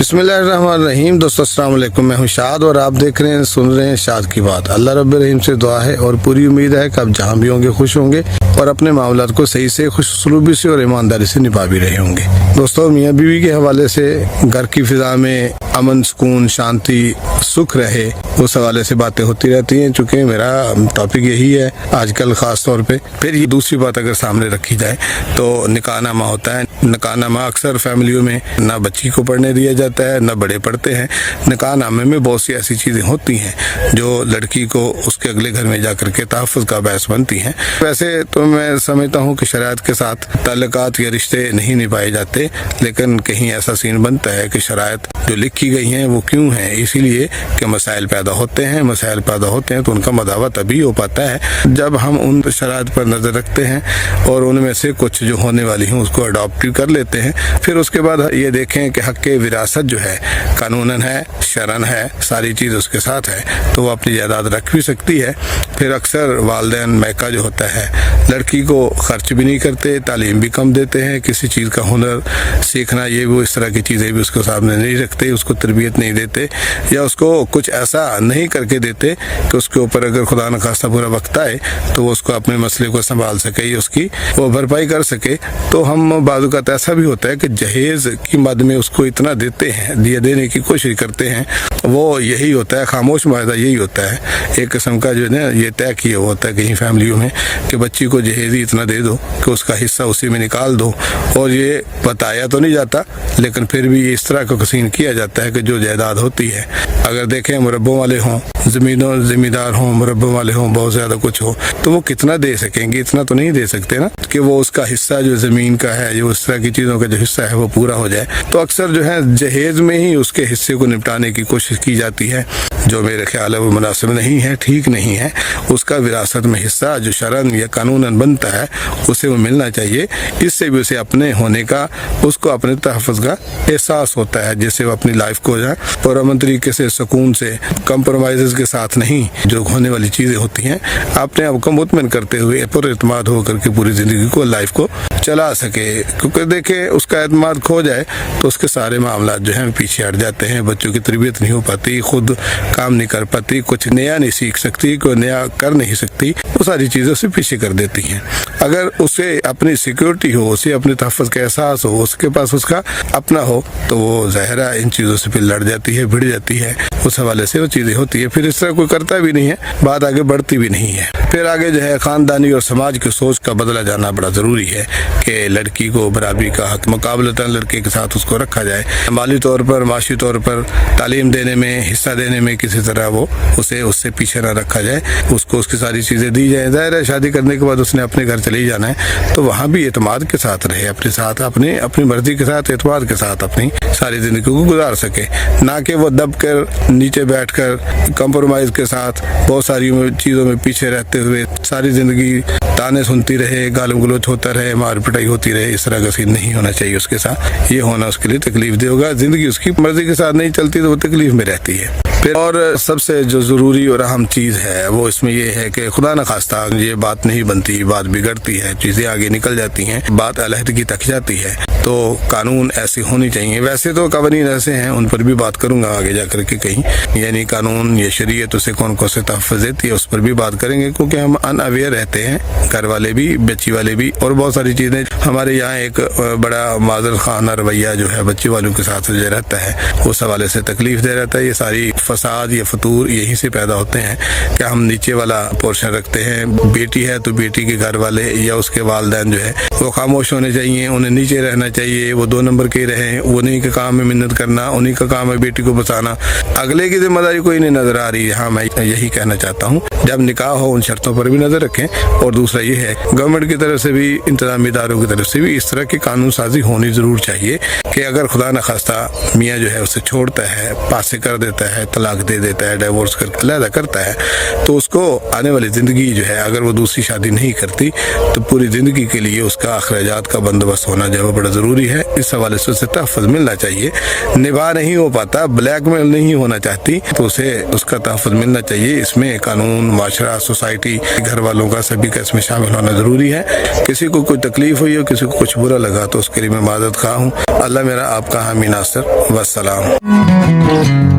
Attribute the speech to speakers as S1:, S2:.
S1: बिस्मिल्लाहिर्रहमानिर्रहीम। दोस्तों अस्सलाम वालेकुम, मैं हूं शाद और आप देख रहे हैं सुन रहे हैं शाद की बात। अल्लाह रब्बुल रहीम से दुआ है और पूरी उम्मीद है कि आप जहां भी होंगे खुश होंगे और अपने मामलात को सही से खुशसलूबी से और ईमानदारी से निभा भी रहे होंगे। दोस्तों मियाँ बीवी के हवाले से घर की फिजा में अमन, सुकून, शांति, सुख रहे, उस हवाले से बातें होती रहती हैं। चूँकि मेरा टॉपिक यही है आजकल ख़ास तौर पे। फिर ये दूसरी बात अगर सामने रखी जाए तो निकाहनामा होता है। निकाहनामा अक्सर फैमिलियों में ना बच्ची को पढ़ने दिया जाता है ना बड़े पढ़ते हैं। निकाहनामे में बहुत सी ऐसी चीज़ें होती हैं जो लड़की को उसके अगले घर में जाकर के तहफ़्फ़ुज़ का बायस बनती हैं। वैसे तो मैं समझता हूँ कि शरायत के साथ ताल्लुकात या रिश्ते नहीं निभाए जाते, लेकिन कहीं ऐसा सीन बनता है कि शरायत जो लिखी गई हैं वो क्यों हैं, इसीलिए कि मसाइल पैदा होते हैं। मसाइल पैदा होते हैं तो उनका मदावा तभी हो पाता है जब हम उन शरायत पर नज़र रखते हैं और उनमें से कुछ जो होने वाली हैं उसको अडॉप्ट कर लेते हैं। फिर उसके बाद ये देखें कि हक़ विरासत जो है कानूनन है, शरन है, सारी चीज़ उसके साथ है, तो वो अपनी जायदाद रख भी सकती है। फिर अक्सर वालिदैन मैका जो होता है लड़की को खर्च भी नहीं करते, तालीम भी कम देते हैं, किसी चीज़ का हुनर सीखना ये वो इस तरह की चीज़ें भी उसके सामने नहीं रखते, उसको तरबियत नहीं देते या उसको कुछ ऐसा नहीं करके देते कि उसके ऊपर अगर खुदा न खास्ता पूरा वक्त आए तो वो उसको अपने मसले को संभाल सके या उसकी वो भरपाई कर सके। तो हम बाज़ औक़ात ऐसा भी होता है कि जहेज़ की मद में उसको इतना देते हैं, दिया देने की कोशिश करते हैं, वो यही होता है, खामोश मायदा यही होता है, एक किस्म का जो है ना ये तय किया हुआ होता है कहीं फैमिलियों में कि बच्ची को जहेज़ इतना दे दो कि उसका हिस्सा उसी में निकाल दो। और ये बताया तो नहीं जाता लेकिन फिर भी इस तरह का सीन किया जाता है कि जो जायदाद होती है अगर देखें मुरब्बों वाले हों, ज़मींदार हों, मुरब्बों वाले हों, बहुत ज़्यादा कुछ हो तो वो कितना दे सकेंगे, इतना तो नहीं दे सकते ना कि वो उसका हिस्सा जो ज़मीन का है, जो उस तरह की चीज़ों का जो हिस्सा है वो पूरा हो जाए। तो अक्सर जो है जहेज़ में ही उसके हिस्से को निपटाने की कोशिश की जाती है, जो मेरे ख्याल है वो मुनासिब नहीं है, ठीक नहीं है। उसका विरासत में हिस्सा जो शरन या कानूनन बनता है उसे वो मिलना चाहिए। इससे भी उसे अपने होने का, उसको अपने तहफ़्फ़ुज़ का एहसास होता है, जिससे वो अपनी लाइफ को जो है पुरअमन तरीके से, सुकून से, कंप्रोमाइज़ के साथ नहीं, जो होने वाली चीज़ें होती हैं अपने आप को मुतमिन करते हुए पुरएतमाद होकर के पूरी ज़िंदगी को, लाइफ को चला सके। क्योंकि देखे उसका एतमाद खो जाए तो उसके सारे मामला जो हैं पीछे हट जाते हैं, बच्चों की तरबियत नहीं हो पाती, खुद काम नहीं कर पाती, कुछ नया नहीं सीख सकती, कोई नया कर नहीं सकती, वो सारी चीज़ें उसे पीछे कर देती हैं। अगर उसे अपनी सिक्योरिटी हो, उसे अपने तहफ़्फ़ुज़ का एहसास हो, उसके पास उसका अपना हो, तो वो ज़ाहिरा इन चीज़ों से फिर लड़ जाती है, भिड़ जाती है, उस हवाले से वो चीज़ें होती है। फिर इस तरह कोई करता भी नहीं है, बात आगे बढ़ती भी नहीं है। फिर आगे जो है ख़ानदानी और समाज की सोच का बदला जाना बड़ा ज़रूरी है कि लड़की को बराबरी का हक़ मुकाबलतन लड़के के साथ उसको रखा जाए, माली तौर पर, माशी तौर पर, तालीम देने में, हिस्सा देने में किसी तरह वो उसे उससे पीछे ना रखा जाए, उसको उसकी सारी चीज़ें दी जाए। ज़ाहिर है शादी करने के बाद उसने अपने घर चले जाना है तो वहाँ भी एतमाद के साथ रहे, अपने साथ अपनी मर्ज़ी के साथ, एतमाद के साथ अपनी सारी ज़िंदगी को गुजार सके, ना कि वो दब कर नीचे बैठ कर कंप्रोमाइज़ के साथ बहुत सारी चीज़ों में पीछे रहते हुए सारी ज़िंदगी ताने सुनती रहे, गालिम गलौच होता रहे, मार पिटाई होती रहे। इस तरह का सीन नहीं होना चाहिए उसके साथ। ये होना उसके लिए तकलीफ दे होगा, ज़िंदगी उसकी मर्ज़ी के साथ नहीं चलती तो वो तकलीफ में रहती है। फिर और सबसे जो ज़रूरी और अहम चीज़ है वो इसमें ये है कि खुदा न खास्ता ये बात नहीं बनती, बात बिगड़ती है, चीज़ें आगे निकल जाती हैं, बात अलहदगी तक जाती है, तो कानून ऐसे होनी चाहिए। वैसे तो कवानीन ऐसे हैं, उन पर भी बात करूँगा आगे जा कर के कहीं, यानी कानून या शरीयत उसे कौन कौन से तहफ़्फ़ुज़ देती है उस पर भी बात करेंगे, क्योंकि हम अनअवेयर रहते हैं, घर वाले भी, बच्ची वाले भी, और बहुत सारी चीज़ें। हमारे यहाँ एक बड़ा माज़र खाना रवैया जो है बच्चे वालों के साथ जो रहता है उस हवाले से तकलीफ दे रहता है। ये सारी फसाद या फतूर यहीं से पैदा होते हैं कि हम नीचे वाला पोर्शन रखते हैं। बेटी है तो बेटी के घर वाले या उसके वालिदैन जो है वो खामोश होने चाहिए, उन्हें नीचे रहना चाहिए, वो 2 नंबर के रहें, उन्हीं के काम में मिन्नत करना, उन्हीं का काम है बेटी को बचाना, अगले की जिम्मेदारी कोई नहीं नजर आ रही है। हाँ, मैं यही कहना चाहता हूँ, जब निकाह हो उन शर्तों पर भी नजर रखें। और दूसरा ये है गवर्नमेंट की तरफ से भी, इंतजामी इदारों की तरफ से भी इस तरह की कानून साजी होनी जरूर चाहिए कि अगर खुदा न खास्ता मियाँ जो है उसे छोड़ता है, पासे कर देता है, तलाक दे देता है, डिवोर्स कर अलहदा करता है, तो उसको आने वाली ज़िंदगी जो है अगर वो दूसरी शादी नहीं करती तो पूरी ज़िंदगी के लिए उसका अखराजात का बंदोबस्त होना जो है वो बड़ा ज़रूरी है। इस हवाले से उसे तहफ़्फ़ुज़ मिलना चाहिए। निभा नहीं हो पाता, ब्लैकमेल नहीं होना चाहती तो उसे उसका तहफ़्फ़ुज़ मिलना चाहिए। इसमें कानून, माशरा, सोसाइटी, घर वालों का सभी का इसमें शामिल होना ज़रूरी है। किसी को कोई तकलीफ़ हुई हो, किसी को कुछ बुरा लगा तो उसके लिए मैं माज़रत ख़्वाह हूँ। अल्लाह मेरा आपका हामी नासिर। वस्सलाम।